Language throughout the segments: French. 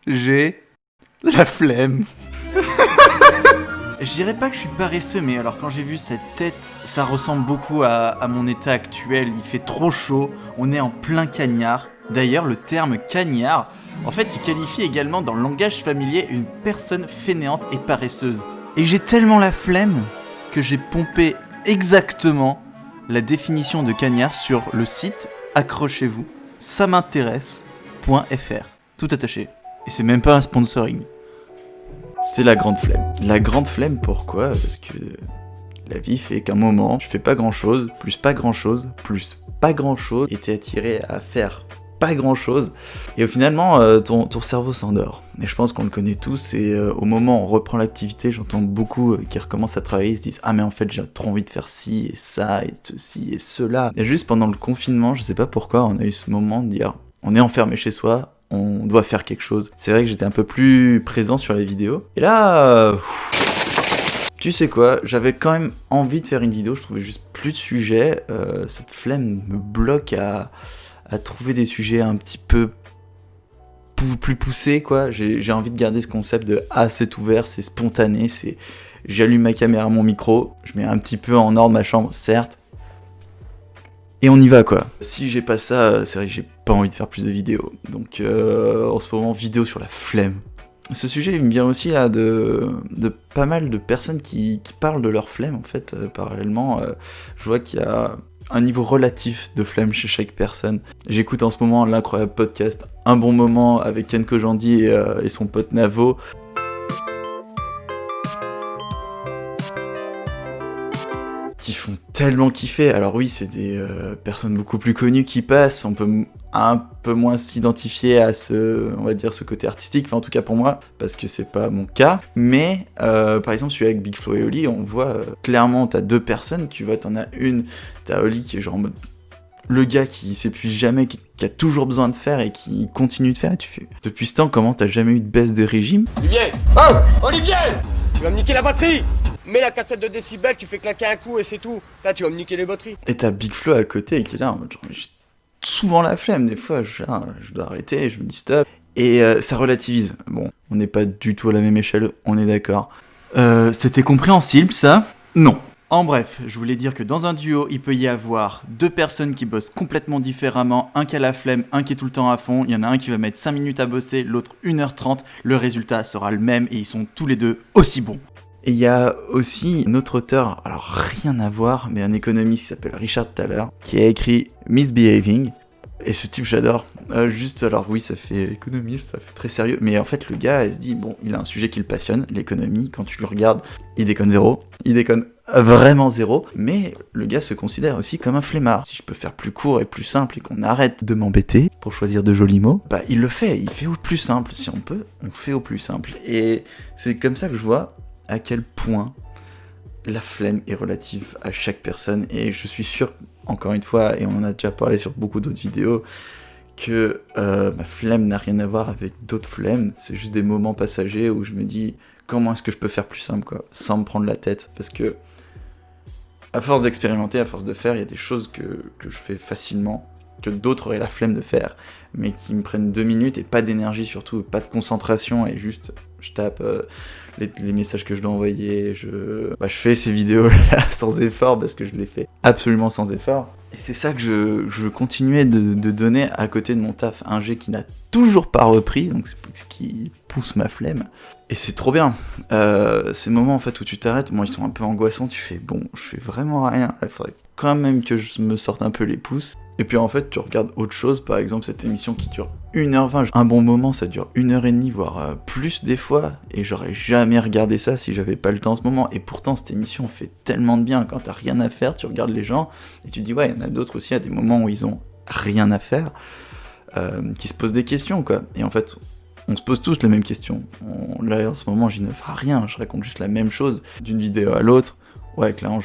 j'ai la flemme. Je dirais pas que je suis paresseux, mais alors quand j'ai vu cette tête, ça ressemble beaucoup à mon état actuel. Il fait trop chaud, on est en plein cagnard. D'ailleurs, le terme cagnard, en fait, il qualifie également dans le langage familier une personne fainéante et paresseuse. Et j'ai tellement la flemme que j'ai pompé exactement la définition de cagnard sur le site, accrochez-vous, ça m'intéresse.fr. Tout attaché. Et c'est même pas un sponsoring. C'est la grande flemme. La grande flemme, pourquoi ? Parce que la vie fait qu'un moment, tu fais pas grand chose, plus pas grand chose, plus pas grand chose, et t'es attiré à faire pas grand chose, et finalement, ton cerveau s'endort. Et je pense qu'on le connaît tous, et au moment où on reprend l'activité, j'entends beaucoup qui recommencent à travailler, ils se disent « Ah mais en fait, j'ai trop envie de faire ci, et ça, et ceci, et cela ». Et juste pendant le confinement, je sais pas pourquoi, on a eu ce moment de dire « On est enfermé chez soi, on doit faire quelque chose ». C'est vrai que j'étais un peu plus présent sur les vidéos. Et là, tu sais quoi, j'avais quand même envie de faire une vidéo, je trouvais juste plus de sujets. Cette flemme me bloque à trouver des sujets un petit peu plus poussés, quoi. J'ai envie de garder ce concept de « Ah, c'est ouvert, c'est spontané, c'est... J'allume ma caméra, mon micro, je mets un petit peu en ordre ma chambre, certes. Et on y va, quoi. Si j'ai pas ça, c'est vrai que j'ai pas envie de faire plus de vidéos. Donc en ce moment, vidéo sur la flemme. Ce sujet, il me vient aussi là de pas mal de personnes qui parlent de leur flemme, en fait. Parallèlement, je vois qu'il y a un niveau relatif de flemme chez chaque personne. J'écoute en ce moment l'incroyable podcast Un bon moment avec Ken Kojandi et son pote Navo. Qui font tellement kiffer. Alors oui, c'est des personnes beaucoup plus connues qui passent, on peut un peu moins s'identifier à on va dire ce côté artistique, enfin en tout cas pour moi, parce que c'est pas mon cas, mais par exemple celui avec Big Flo et Oli, on voit clairement, t'as deux personnes, tu vois, t'en as une, t'as Oli qui est genre en mode le gars qui s'épuise jamais, qui a toujours besoin de faire et qui continue de faire, et tu fais, depuis ce temps, comment t'as jamais eu de baisse de régime ? Olivier! Oh! Olivier! Tu vas me niquer la batterie! Mets la cassette de décibels, tu fais claquer un coup et c'est tout. Là, tu vas me niquer les batteries. Et t'as Big Flo à côté qui est là en mode genre, mais j'ai souvent la flemme, des fois, je dois arrêter, je me dis stop. Et ça relativise. Bon, on n'est pas du tout à la même échelle, on est d'accord. C'était compréhensible, ça ? Non. En bref, je voulais dire que dans un duo, il peut y avoir deux personnes qui bossent complètement différemment, un qui a la flemme, un qui est tout le temps à fond, il y en a un qui va mettre 5 minutes à bosser, l'autre 1h30, le résultat sera le même et ils sont tous les deux aussi bons. Et il y a aussi un autre auteur, alors rien à voir, mais un économiste qui s'appelle Richard Thaler, qui a écrit Misbehaving. Et ce type, j'adore. Juste, alors oui, ça fait économiste, ça fait très sérieux, mais en fait, le gars, il se dit, bon, il a un sujet qui le passionne, l'économie, quand tu le regardes, il déconne zéro. Il déconne vraiment zéro, mais le gars se considère aussi comme un flemmard. Si je peux faire plus court et plus simple et qu'on arrête de m'embêter pour choisir de jolis mots, bah il le fait, il fait au plus simple. Si on peut, on fait au plus simple. Et c'est comme ça que je vois à quel point la flemme est relative à chaque personne, et je suis sûr, encore une fois, et on en a déjà parlé sur beaucoup d'autres vidéos, que ma flemme n'a rien à voir avec d'autres flemmes, c'est juste des moments passagers où je me dis comment est-ce que je peux faire plus simple, quoi, sans me prendre la tête, parce que à force d'expérimenter, à force de faire, il y a des choses que je fais facilement, que d'autres auraient la flemme de faire, mais qui me prennent 2 minutes et pas d'énergie surtout, pas de concentration, et juste je tape les messages que je dois envoyer, je fais ces vidéos là sans effort parce que je les fais absolument sans effort. Et c'est ça que je veux continuer de donner à côté de mon taf ingé qui n'a toujours pas repris, donc c'est ce qui pousse ma flemme. Et c'est trop bien. Ces moments en fait où tu t'arrêtes, moi ils sont un peu angoissants, tu fais bon, je fais vraiment rien, il faudrait quand même que je me sorte un peu les pouces. Et puis en fait tu regardes autre chose, par exemple cette émission qui dure 1h20, un bon moment ça dure 1h30 voire plus des fois, et j'aurais jamais regardé ça si j'avais pas le temps en ce moment. Et pourtant cette émission fait tellement de bien, quand t'as rien à faire tu regardes les gens et tu dis ouais, il y en a d'autres aussi à des moments où ils ont rien à faire, qui se posent des questions quoi. Et en fait on se pose tous les mêmes questions. Là en ce moment j'y ne ferai rien, je raconte juste la même chose d'une vidéo à l'autre. Ouais, clairement,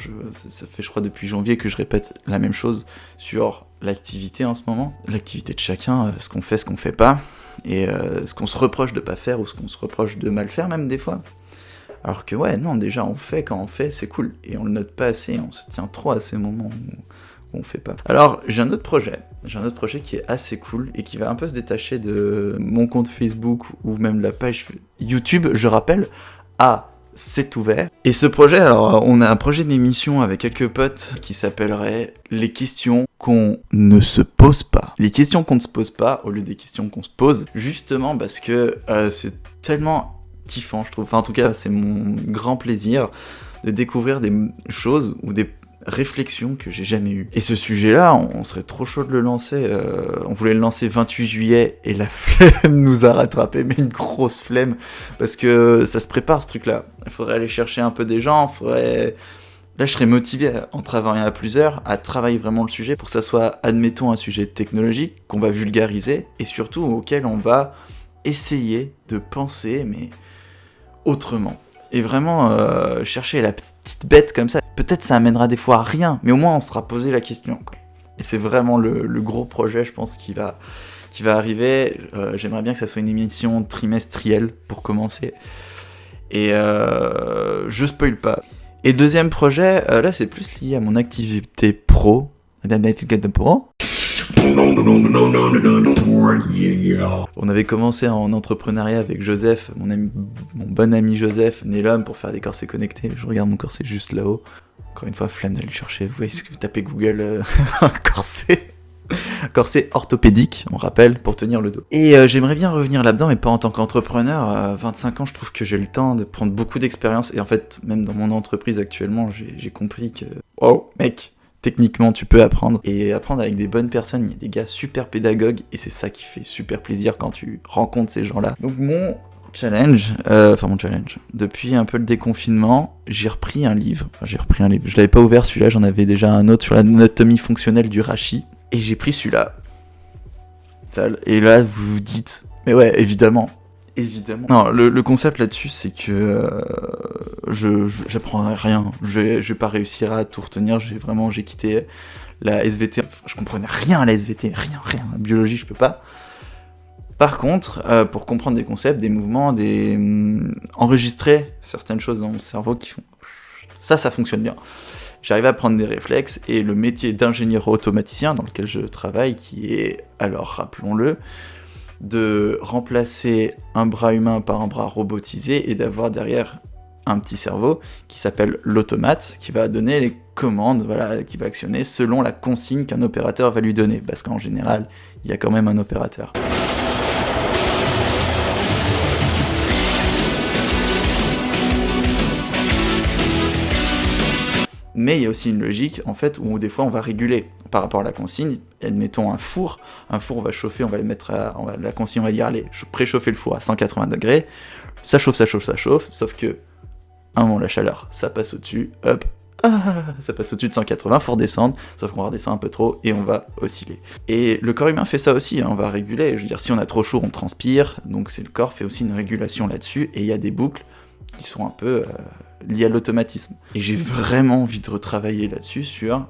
ça fait je crois depuis janvier que je répète la même chose sur l'activité en ce moment. L'activité de chacun, ce qu'on fait, ce qu'on fait pas, et ce qu'on se reproche de pas faire ou ce qu'on se reproche de mal faire même des fois. Alors que ouais, non, déjà on fait, quand on fait, c'est cool, et on le note pas assez, on se tient trop à ces moments où on fait pas. Alors, j'ai un autre projet qui est assez cool et qui va un peu se détacher de mon compte Facebook ou même la page YouTube, je rappelle, c'est ouvert. Et ce projet, alors on a un projet d'émission avec quelques potes qui s'appellerait les questions qu'on ne se pose pas. Les questions qu'on ne se pose pas au lieu des questions qu'on se pose, justement parce que c'est tellement kiffant, je trouve. Enfin, en tout cas, c'est mon grand plaisir de découvrir des choses ou des réflexions que j'ai jamais eues. Et ce sujet-là, on serait trop chaud de le lancer. On voulait le lancer 28 juillet et la flemme nous a rattrapé, mais une grosse flemme, parce que ça se prépare ce truc-là. Il faudrait aller chercher un peu des gens, Là, je serais motivé, en travaillant à plusieurs, à travailler vraiment le sujet pour que ça soit, admettons, un sujet technologique qu'on va vulgariser et surtout auquel on va essayer de penser, mais autrement. Et vraiment chercher la petite bête comme ça. Peut-être ça amènera des fois à rien, mais au moins on se sera posé la question, quoi. Et c'est vraiment le gros projet, je pense, qui va arriver. J'aimerais bien que ça soit une émission trimestrielle pour commencer. Et je spoil pas. Et deuxième projet, là c'est plus lié à mon activité pro. On avait commencé en entrepreneuriat avec Joseph, mon bon ami Joseph, né l'homme, pour faire des corsets connectés. Je regarde mon corset juste là-haut. Encore une fois, flemme d'aller le chercher. Vous voyez ce que vous tapez Google, un corset orthopédique, on rappelle, pour tenir le dos. Et j'aimerais bien revenir là-dedans, mais pas en tant qu'entrepreneur. 25 ans, je trouve que j'ai le temps de prendre beaucoup d'expérience. Et en fait, même dans mon entreprise actuellement, j'ai compris que... Wow, mec, techniquement, tu peux apprendre. Et apprendre avec des bonnes personnes. Il y a des gars super pédagogues. Et c'est ça qui fait super plaisir quand tu rencontres ces gens-là. Donc mon challenge, depuis un peu le déconfinement, j'ai repris un livre. Je l'avais pas ouvert celui-là, j'en avais déjà un autre sur l'anatomie fonctionnelle du rachis. Et j'ai pris celui-là. Et là, vous vous dites, mais ouais, évidemment. Non, le concept là-dessus, c'est que j'apprendrai rien. Je vais pas réussir à tout retenir. J'ai quitté la SVT. Je comprenais rien à la SVT, rien. La biologie, je peux pas. Par contre, pour comprendre des concepts, des mouvements, enregistrer certaines choses dans mon cerveau qui font... Ça fonctionne bien. J'arrive à prendre des réflexes, et le métier d'ingénieur automaticien dans lequel je travaille, qui est, alors rappelons-le, de remplacer un bras humain par un bras robotisé et d'avoir derrière un petit cerveau qui s'appelle l'automate, qui va donner les commandes, voilà, qui va actionner selon la consigne qu'un opérateur va lui donner, parce qu'en général, il y a quand même un opérateur. Mais il y a aussi une logique, en fait, où des fois on va réguler par rapport à la consigne. Admettons un four on va chauffer, on va le mettre la consigne, on va dire, allez, préchauffer le four à 180 degrés, ça chauffe, sauf que, à un moment, la chaleur, ça passe au-dessus, hop, ça passe au-dessus de 180, faut redescendre, sauf qu'on va redescendre un peu trop, et on va osciller. Et le corps humain fait ça aussi, on va réguler, je veux dire, si on a trop chaud, on transpire, donc le corps fait aussi une régulation là-dessus, et il y a des boucles qui sont un peu... lié à l'automatisme. Et j'ai vraiment envie de retravailler là-dessus sur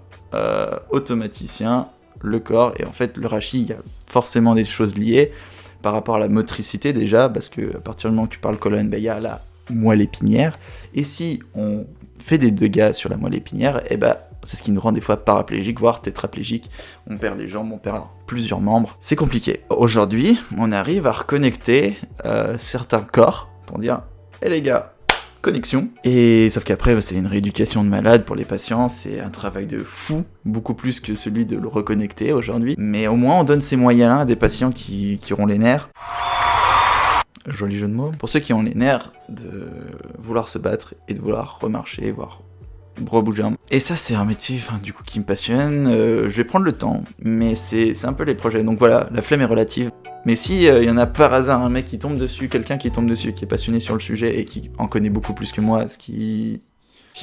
automaticien, le corps, et en fait le rachis, il y a forcément des choses liées par rapport à la motricité déjà, parce que à partir du moment que tu parles colonne, il y a la moelle épinière, et si on fait des dégâts sur la moelle épinière, c'est ce qui nous rend des fois paraplégiques, voire tétraplégiques. On perd les jambes, on perd plusieurs membres, c'est compliqué. Aujourd'hui, on arrive à reconnecter certains corps pour dire « les gars, connexion ». Et sauf qu'après, c'est une rééducation de malade pour les patients, c'est un travail de fou, beaucoup plus que celui de le reconnecter aujourd'hui. Mais au moins, on donne ces moyens-là à des patients qui auront les nerfs. Joli jeu de mots. Pour ceux qui ont les nerfs de vouloir se battre et de vouloir remarcher, voire rebouger un... Et ça, c'est un métier du coup qui me passionne. Je vais prendre le temps, mais c'est un peu les projets. Donc voilà, la flemme est relative. Mais si y en a par hasard un mec qui tombe dessus, quelqu'un qui tombe dessus, qui est passionné sur le sujet et qui en connaît beaucoup plus que moi, si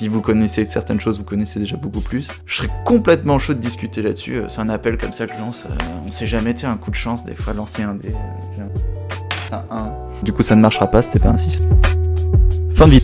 vous connaissez certaines choses, vous connaissez déjà beaucoup plus, je serais complètement chaud de discuter là-dessus. C'est un appel comme ça que je lance. On sait jamais, un coup de chance, des fois, lancer un des... Du coup, ça ne marchera pas, c'était pas insiste. Fin de vie.